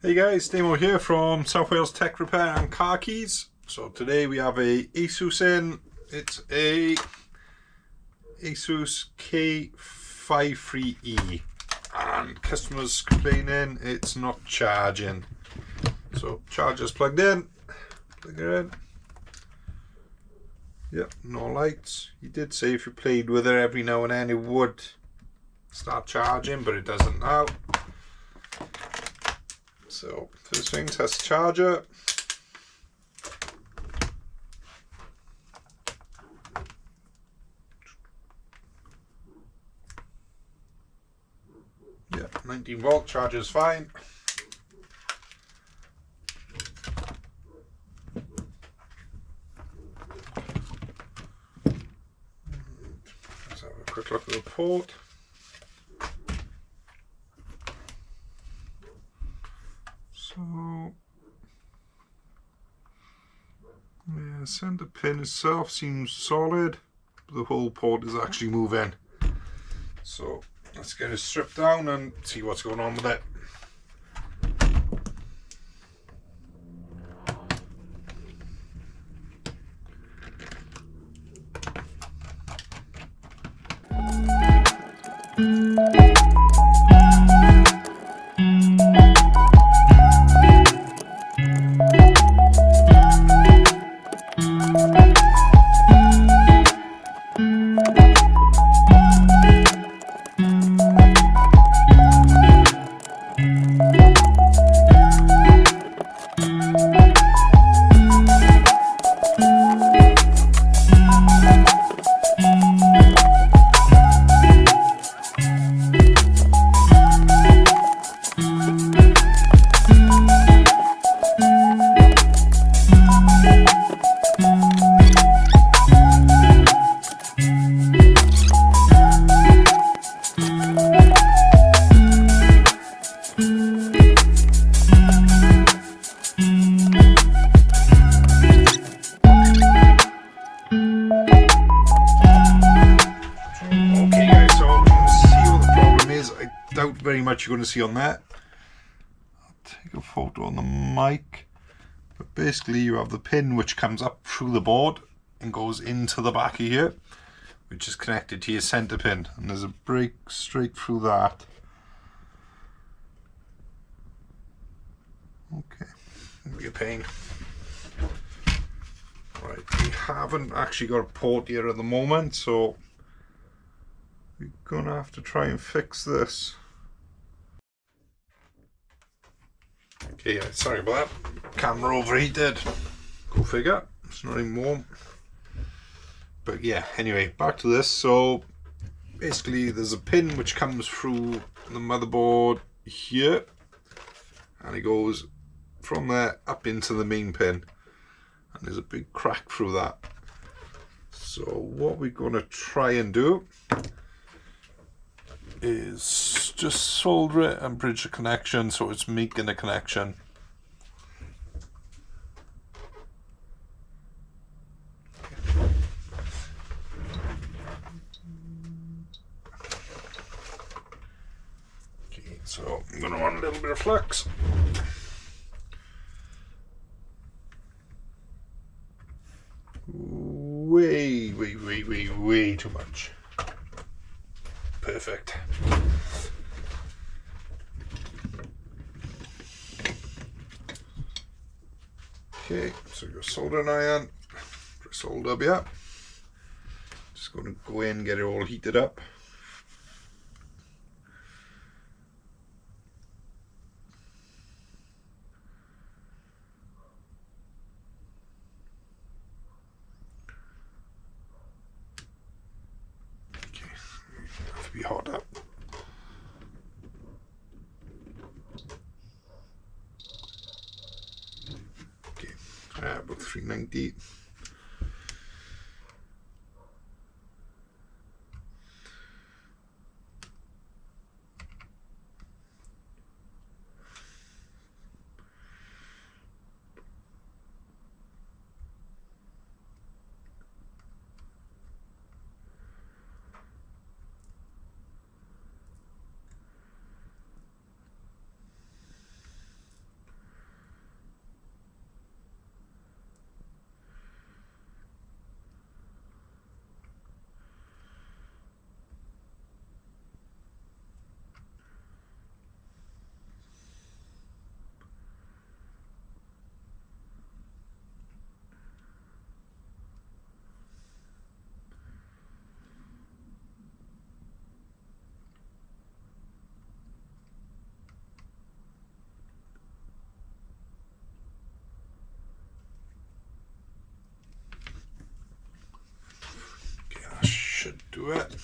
Hey guys, Demo here from South Wales Tech Repair and Car Keys. So today we have a Asus in. It's a Asus K53E and customers complaining it's not charging. So charger's plugged in, plug it in. Yep, no lights. He did say if you played with it every now and then it would start charging, but it doesn't now. So first thing, test charger. Yeah, 19 volt charger's fine. Let's have a quick look at the port. So yeah, center pin itself seems solid, but the whole port is actually moving. So let's get it stripped down and see what's going on with it. Doubt very much you're going to see on that. I'll take a photo on the mic, but basically you have the pin which comes up through the board and goes into the back of here, which is connected to your center pin, and there's a break straight through that. Okay, it'll be a pain. Right, we haven't actually got a port here at the moment, so we're gonna have to try and fix this. Okay, yeah, sorry about that. Camera overheated. Go figure. It's not even warm. But yeah, anyway, back to this. So basically there's a pin which comes through the motherboard here, and it goes from there up into the main pin, and there's a big crack through that. So what we're going to try and do is just solder it and bridge the connection so it's making a connection. Okay, so I'm going to want a little bit of flux. Way too much. Perfect. Okay, so your soldering iron, solder up, yeah. Just going to go in, get it all heated up. Okay, have to be hot up. About 390. do it.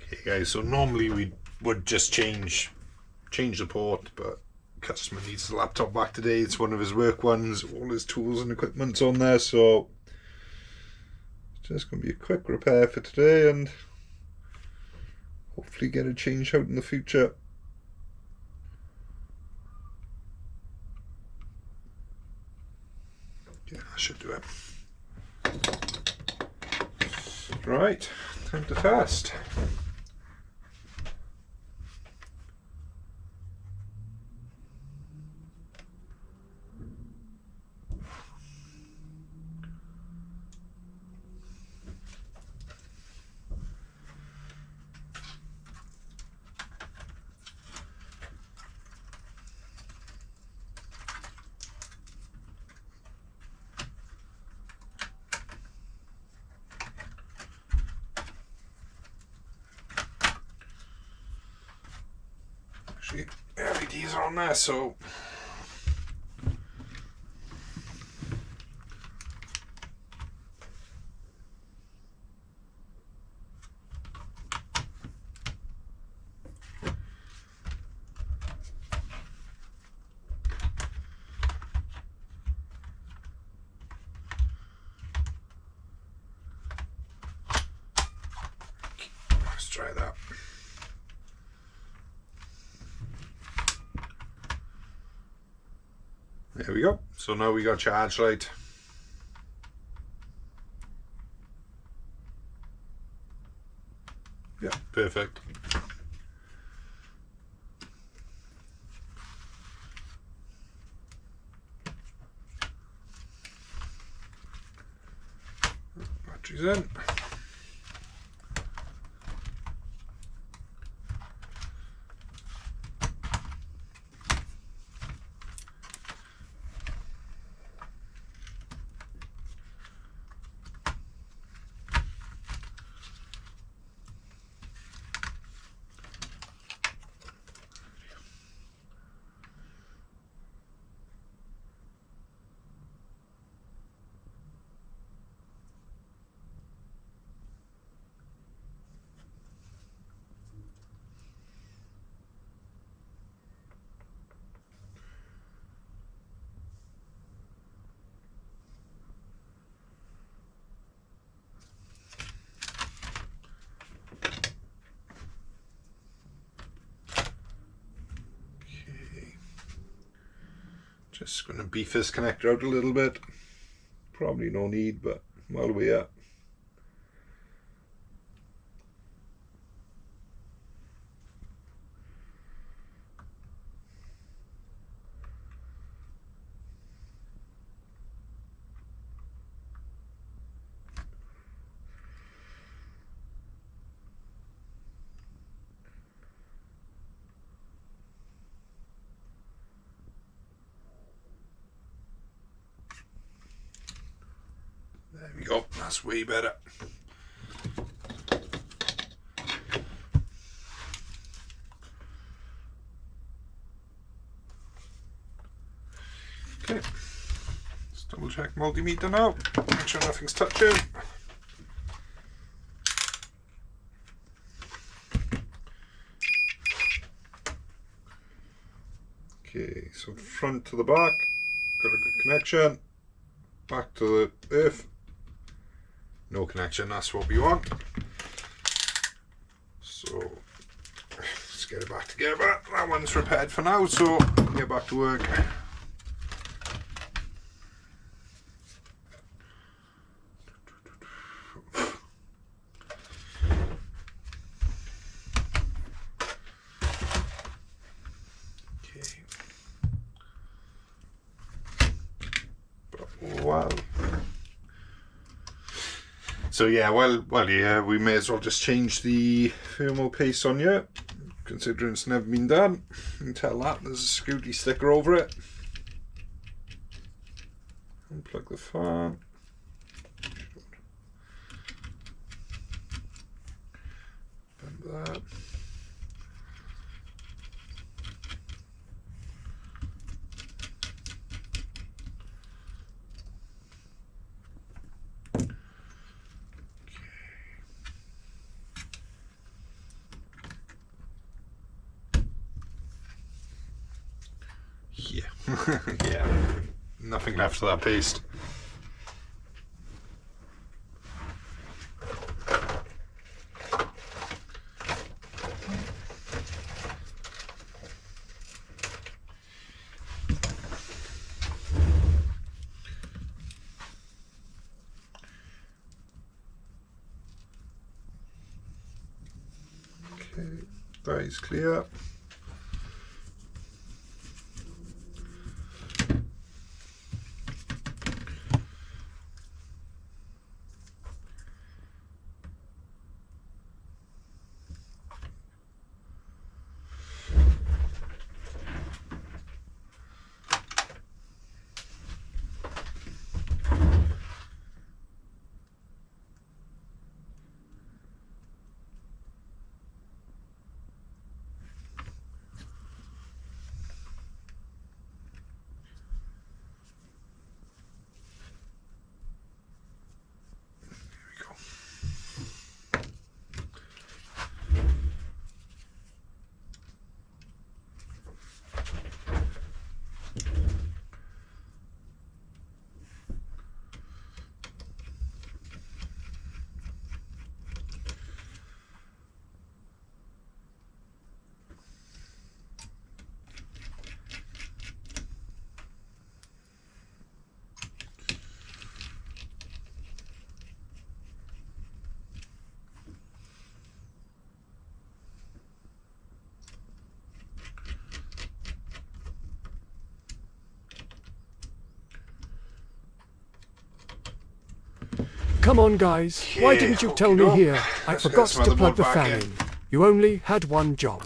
Okay guys, so normally we would just change the port, but customer needs the laptop back today. It's one of his work ones, all his tools and equipment's on there, so it's just going to be a quick repair for today and hopefully get it changed out in the future. Yeah, that should do it. Right, time to test. Actually, LEDs are on there, so let's try that. There we go. So now we got charge light. Yeah, perfect. Batteries in. Just going to beef this connector out a little bit. Probably no need, but while we're at. There we go, that's way better. Okay, let's double check multimeter now, make sure nothing's touching. Okay, so front to the back, got a good connection. Back to the earth. No connection, that's what we want. So let's get it back together. That one's repaired for now, so get back to work. Okay. Wow. So yeah, well, yeah, we may as well just change the thermal paste on here, considering it's never been done. You can tell that there's a security sticker over it. Unplug the fan. Bend that. Yeah, yeah, nothing left of that paste. Okay, that is clear. Come on, guys. Why didn't you tell me here? I forgot to plug the fan in. You only had one job.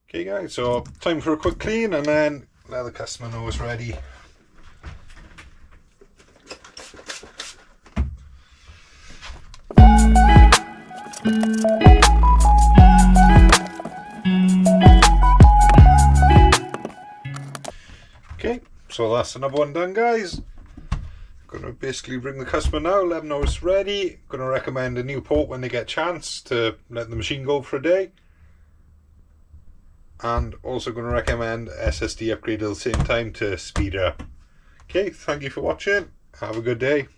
Okay guys, so time for a quick clean and then let the customer know it's ready. Okay, so that's another one done guys. Gonna basically ring the customer now, let them know it's ready. Gonna recommend a new port when they get a chance to let the machine go for a day. And also going to recommend SSD upgrade at the same time to speed it up. Okay, thank you for watching. Have a good day.